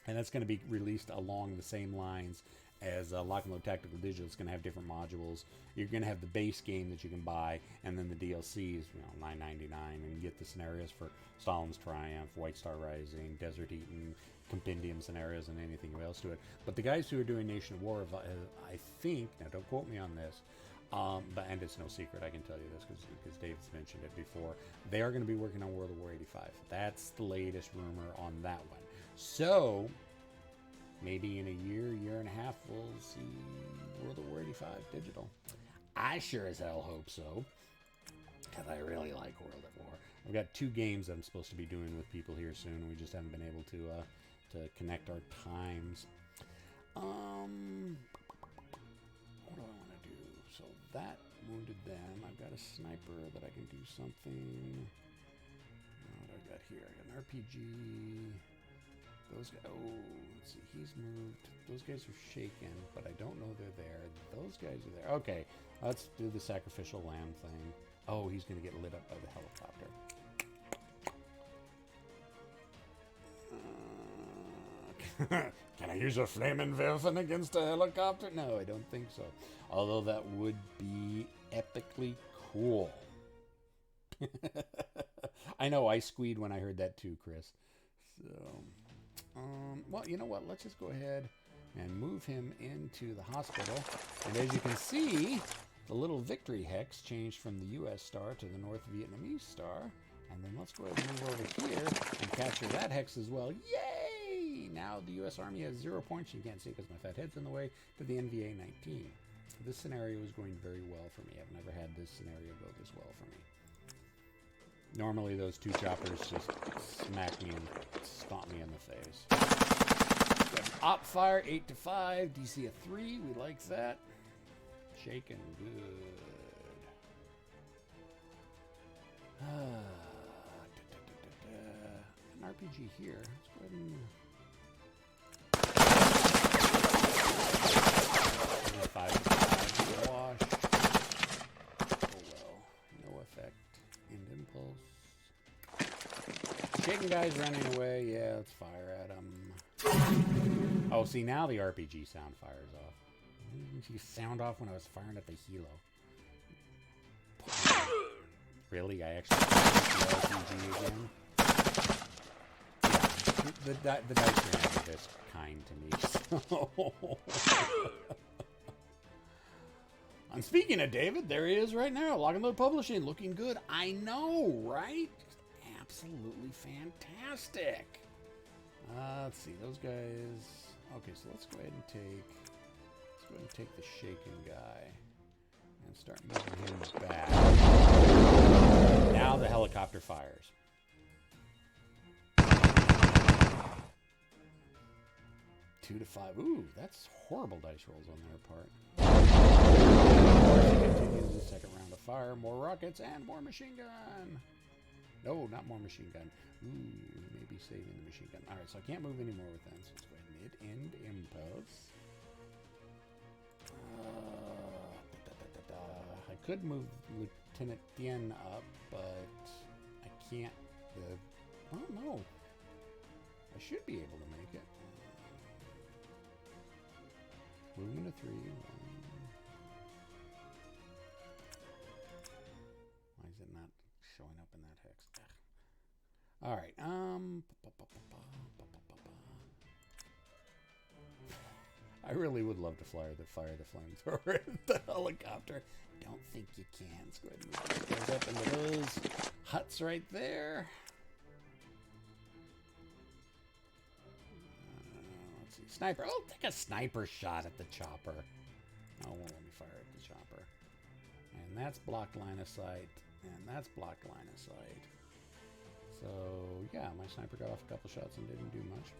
and that's going to be released along the same lines as Lock and Load Tactical Digital, it's going to have different modules. You're going to have the base game that you can buy, and then the DLCs, $9.99, and you get the scenarios for Stalin's Triumph, White Star Rising, Desert Eaton, Compendium scenarios, and anything else to it. But the guys who are doing Nation of War, I think, now don't quote me on this, and it's no secret, I can tell you this because Dave's mentioned it before, they are going to be working on World of War 85. That's the latest rumor on that one. So maybe in a year and a half, we'll see World of War 85 digital. I sure as hell hope so, because I really like World at War. I've got 2 games I'm supposed to be doing with people here soon, and we just haven't been able to connect our times. What do I want to do? So that wounded them. I've got a sniper that I can do something. What do I got here? I got an RPG. Those guys, let's see, he's moved. Those guys are shaken, but I don't know they're there. Those guys are there. Okay, let's do the sacrificial lamb thing. Oh, he's going to get lit up by the helicopter. Can I use a flaming Wilfen against a helicopter? No, I don't think so. Although that would be epically cool. I know, I squeed when I heard that too, Chris. So... well, you know what? Let's just go ahead and move him into the hospital. And as you can see, the little victory hex changed from the U.S. star to the North Vietnamese star. And then let's go ahead and move over here and capture that hex as well. Yay! Now the U.S. Army has 0 points. You can't see because my fat head's in the way, to the NVA 19. This scenario is going very well for me. I've never had this scenario go this well for me. Normally those 2 choppers just smack me and stomp me in the face. Op fire 8-5, DC of 3. We like that. Shaking good. An RPG here. Let's go ahead and 5 wash. Oh well, no effect. End impulse. Shaking guys running away. Yeah, let's fire at them. Oh, see, now the RPG sound fires off. Didn't you sound off when I was firing at the helo? Really? I actually the RPG again? Yeah, the dice are never this kind to me. So. And speaking of David, there he is right now. Lock and Load Publishing, looking good. I know, right? Absolutely fantastic. Let's see, those guys. Okay, so let's go ahead and take the shaken guy and start moving him back. Now the helicopter fires. Two to 5. Ooh, that's horrible dice rolls on their part. Continues the second round of fire. More rockets and more machine gun. No, not more machine gun. Ooh, maybe saving the machine gun. All right, so I can't move any more with them. So let's go ahead and hit end impulse. I could move Lieutenant Tien up, but I can't. Oh no, I should be able to make it. Moving to 3. Why is it not showing up in that hex? Ugh. All right. I really would love to fire the flamethrower at the helicopter. Don't think you can. Let's go ahead and move those up into those huts right there. Let's see. Sniper. Oh, take a sniper shot at the chopper. Oh, won't let me fire at the chopper. And that's blocked line of sight. And that's blocked line of sight. So, yeah, my sniper got off a couple shots and didn't do much.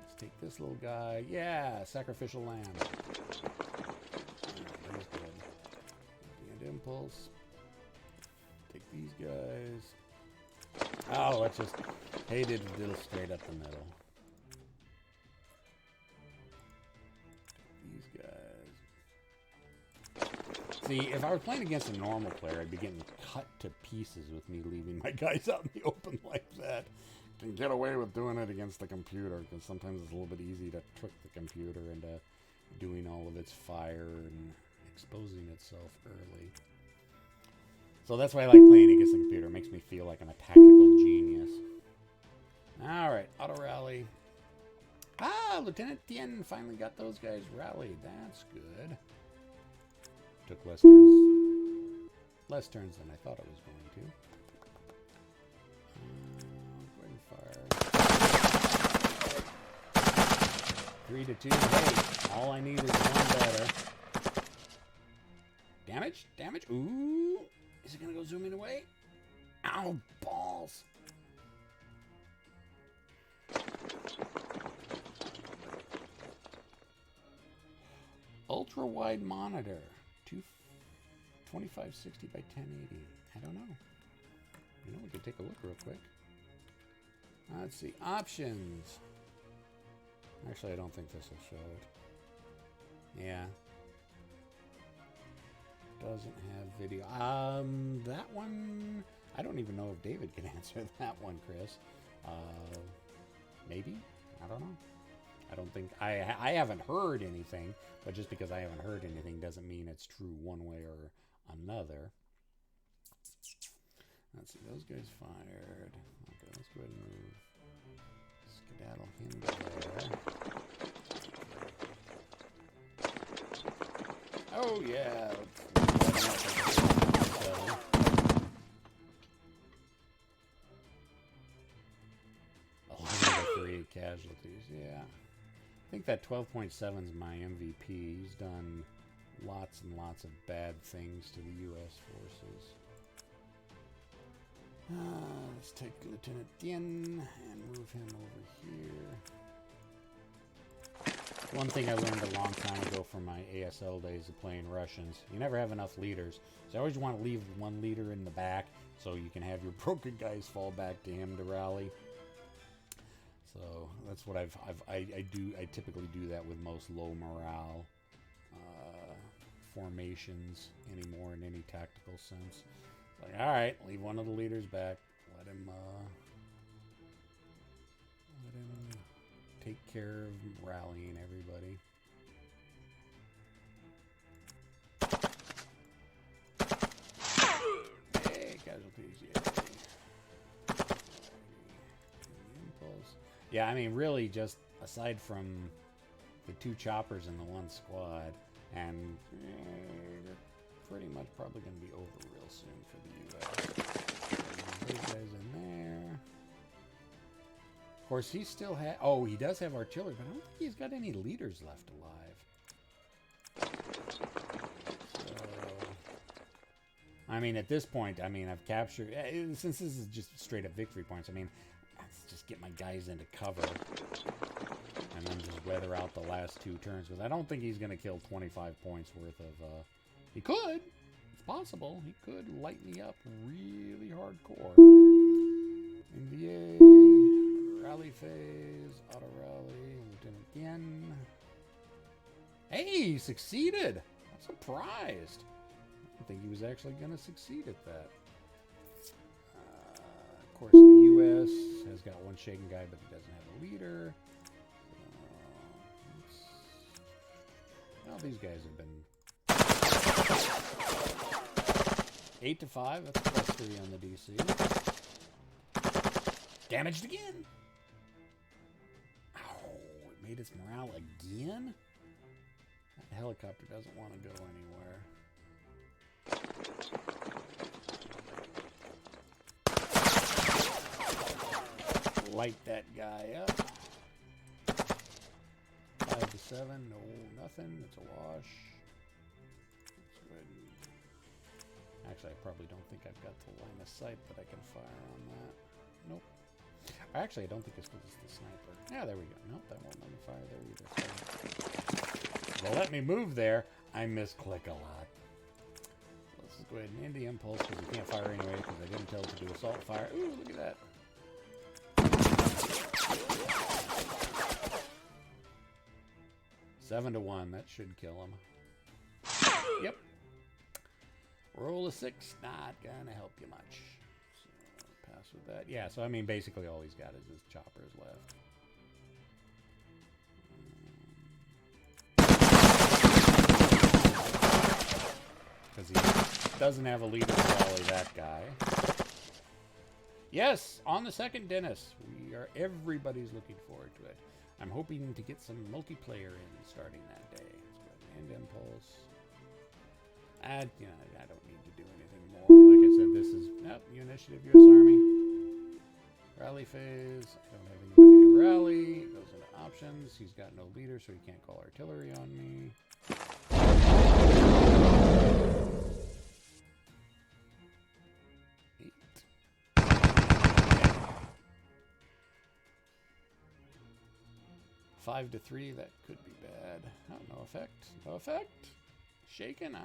Let's take this little guy. Yeah, sacrificial lamb. There's good. The end impulse. Take these guys. Oh, it's just hated a little straight up the middle. These guys. See, if I were playing against a normal player, I'd be getting cut to pieces with me leaving my guys out in the open like that. can get away with doing it against the computer, because sometimes it's a little bit easy to trick the computer into doing all of its fire and exposing itself early. So that's why I like playing against the computer. It makes me feel like I'm a tactical genius. Alright, auto rally. Ah, Lieutenant Tien finally got those guys rallied. That's good. Took less turns. Less turns than I thought it was going to. Go ahead and fire. 3-2. Hey, all I need is one better. Damage? Damage? Ooh. Is it going to go zooming away? Ow, balls. Ultra wide monitor. 2560 by 1080. I don't know. You know, we could take a look real quick. Let's see. Options. Actually, I don't think this will show it. Yeah. Doesn't have video. That one, I don't even know if David can answer that one, Chris. Maybe? I don't know. I don't think, I haven't heard anything, but just because I haven't heard anything doesn't mean it's true one way or another. Let's see, those guys fired. Okay, let's go ahead and move. Skedaddle him there. Oh yeah. 11-3 casualties, yeah. I think that 12.7 is my MVP. He's done lots and lots of bad things to the U.S. forces. Let's take Lieutenant Tien and move him over here. One thing I learned a long time ago from my ASL days of playing Russians, you never have enough leaders. So I always want to leave one leader in the back so you can have your broken guys fall back to him to rally. So that's what I typically do that with most low morale formations anymore in any tactical sense. Like, all right, leave one of the leaders back. Let him take care of rallying everybody. Hey, casualties, yeah. Impulse. Yeah, I mean, really, just aside from the 2 choppers in the 1 squad, and they're pretty much probably going to be over real soon for the U.S. Those guys in there. Of course, he still has... Oh, he does have artillery, but I don't think he's got any leaders left alive. So, I mean, at this point, I mean, I've captured... Since this is just straight up victory points, I mean, let's just get my guys into cover. And then just weather out the last 2 turns. Because I don't think he's going to kill 25 points worth of... He could. It's possible. He could light me up really hardcore. NVA, rally phase, auto rally, Lieutenant Tien. Hey, he succeeded. I'm surprised. I didn't think he was actually going to succeed at that. Of course, the U.S. has got 1 shaken guy, but he doesn't have a leader. Well, these guys have been 8-5. That's +3 on the DC. Damaged again. Ow! It made its morale again. That helicopter doesn't want to go anywhere. Light that guy up. 5-7. No, nothing. It's a wash. Let's go ahead and... Actually, I probably don't think I've got the line of sight that I can fire on that. Nope. Actually, I don't think it's because it's the sniper. Yeah, there we go. Nope, that won't let me fire there either. Well, let me move there. I misclick a lot. So let's just go ahead and end the impulse because we can't fire anyway because I didn't tell it to do assault fire. Ooh, look at that. Seven to 1. That should kill him. Yep. Roll a 6. Not gonna help you much. So, mess with that. Yeah, so I mean, basically all he's got is his choppers left. Because he doesn't have a leader to rally that guy. Yes, on the second, Dennis. Everybody's looking forward to it. I'm hoping to get some multiplayer in starting that day. And impulse. I don't need to do anything more. Like I said, this is new initiative, U.S. Army. Rally phase. I don't have anybody to rally. It goes into options. He's got no leader, so he can't call artillery on me. 5 to 3, that could be bad. Oh, no effect. No effect. Shaken.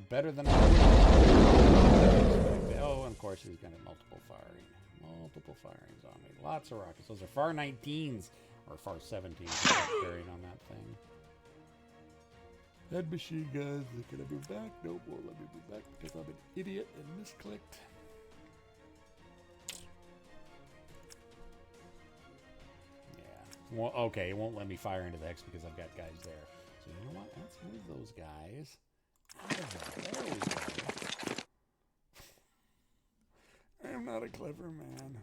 Better than I would expect. Oh, and of course he's going to multiple firing. Multiple firings on me. Lots of rockets. Those are FAR 19s or FAR 17s carrying on that thing. Head machine guns. Can I move back? Nope, won't let me move back because I'm an idiot and misclicked. Well, okay, it won't let me fire into the X because I've got guys there. So you know what? Let's move those guys out of there. There we go. I am not a clever man.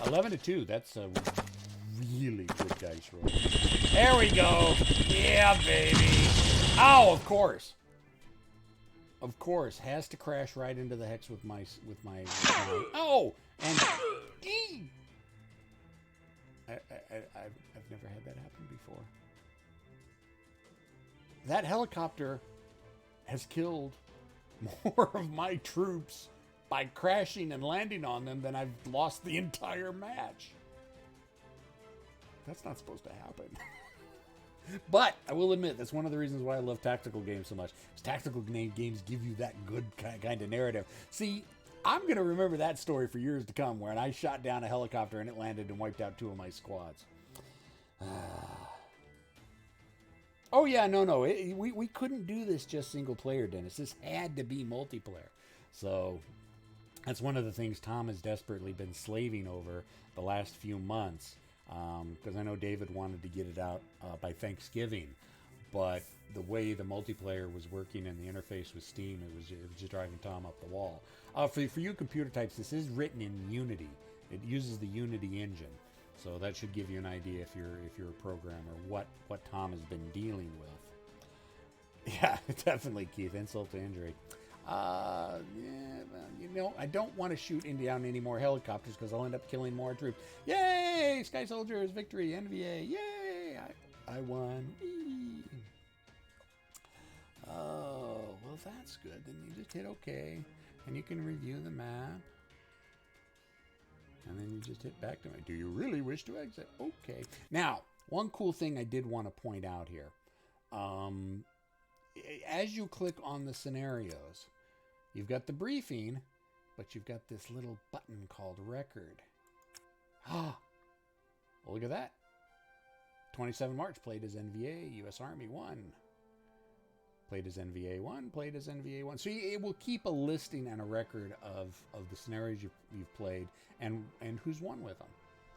11 to 2. That's a really good dice roll. There we go. Yeah, baby. Oh, of course. Of course, has to crash right into the hex with my oh, and I've never had that happen before. That helicopter has killed more of my troops by crashing and landing on them than I've lost the entire match. That's not supposed to happen. But I will admit, that's one of the reasons why I love tactical games so much. Because tactical games give you that good kind of narrative. See, I'm going to remember that story for years to come, where I shot down a helicopter and it landed and wiped out 2 of my squads. Oh yeah, no. We couldn't do this just single player, Dennis. This had to be multiplayer. So that's one of the things Tom has desperately been slaving over the last few months. Because I know David wanted to get it out by Thanksgiving, but the way the multiplayer was working and the interface with Steam, it was just driving Tom up the wall. For you computer types, this is written in Unity. It uses the Unity engine, so that should give you an idea if you're a programmer what Tom has been dealing with. Yeah, definitely, Keith. Insult to injury. I don't want to shoot down any more helicopters because I'll end up killing more troops. Yay! Sky Soldiers, victory, NVA. Yay! I won. Whee. Oh, well, that's good. Then you just hit OK, and you can review the map. And then you just hit back to it. Do you really wish to exit? Okay. Now, one cool thing I did want to point out here. As you click on the scenarios, you've got the briefing, but you've got this little button called record. Ah, well, look at that. 27 March, played as NVA, U.S. Army 1. Played as NVA 1, played as NVA 1. So it will keep a listing and a record of the scenarios you've played and who's won with them.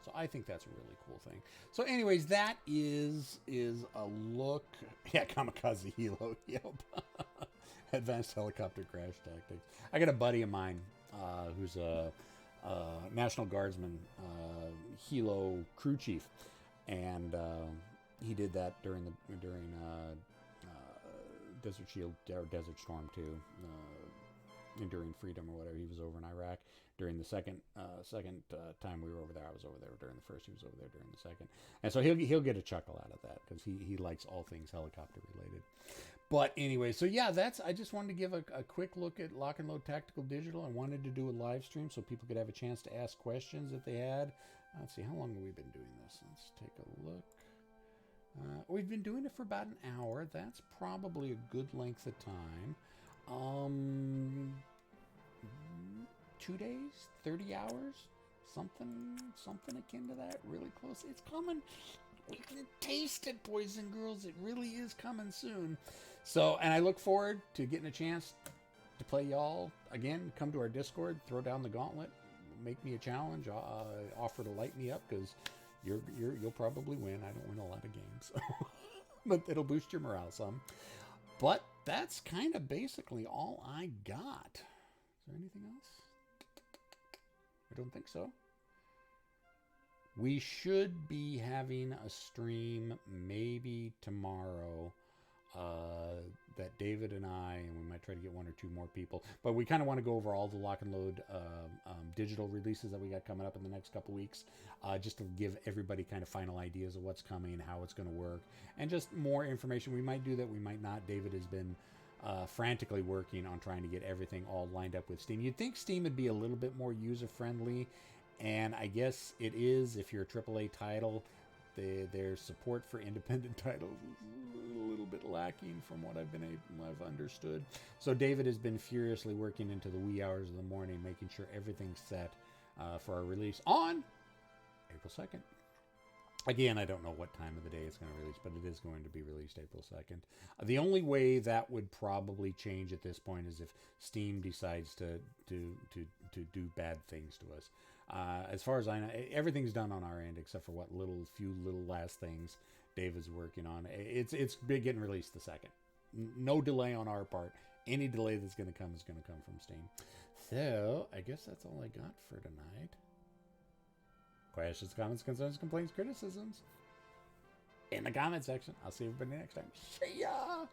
So I think that's a really cool thing. So anyways, that is a look. Yeah, Kamikaze Helo. Yep. Advanced helicopter crash tactics. I got a buddy of mine who's a National Guardsman Helo crew chief, and he did that during Desert Shield or Desert Storm 2, Enduring Freedom or whatever. He was over in Iraq during the second time we were over there. I was over there during the first. He was over there during the second, and so he'll get a chuckle out of that because he likes all things helicopter related. But anyway, so yeah, I just wanted to give a quick look at Lock and Load Tactical Digital. I wanted to do a live stream so people could have a chance to ask questions if they had. Let's see, how long have we been doing this? Let's take a look. We've been doing it for about an hour. That's probably a good length of time. 2 days, 30 hours, something akin to that. Really close. It's coming. We can taste it, boys and girls. It really is coming soon. So, and I look forward to getting a chance to play y'all. Again, come to our Discord, throw down the gauntlet, make me a challenge, offer to light me up, because you'll probably win. I don't win a lot of games, but it'll boost your morale some. But that's kind of basically all I got. Is there anything else? I don't think so. We should be having a stream maybe tomorrow that David and we might try to get one or two more people, but we kind of want to go over all the lock and load digital releases that we got coming up in the next couple weeks, just to give everybody kind of final ideas of what's coming, how it's going to work, and just more information. We might do that, we might not. David has been frantically working on trying to get everything all lined up with Steam. You'd think Steam would be a little bit more user-friendly, and I guess it is if you're a AAA title. Their support for independent titles is a little bit lacking from what I've understood. So David has been furiously working into the wee hours of the morning, making sure everything's set for our release on April 2nd. Again, I don't know what time of the day it's going to release, but it is going to be released April 2nd. The only way that would probably change at this point is if Steam decides to do bad things to us. As far as I know, everything's done on our end except for few little last things Dave is working on. It's big getting released the second. No delay on our part. Any delay that's going to come is going to come from Steam. So I guess that's all I got for tonight. Questions, comments, concerns, complaints, criticisms in the comment section. I'll see everybody next time. See ya!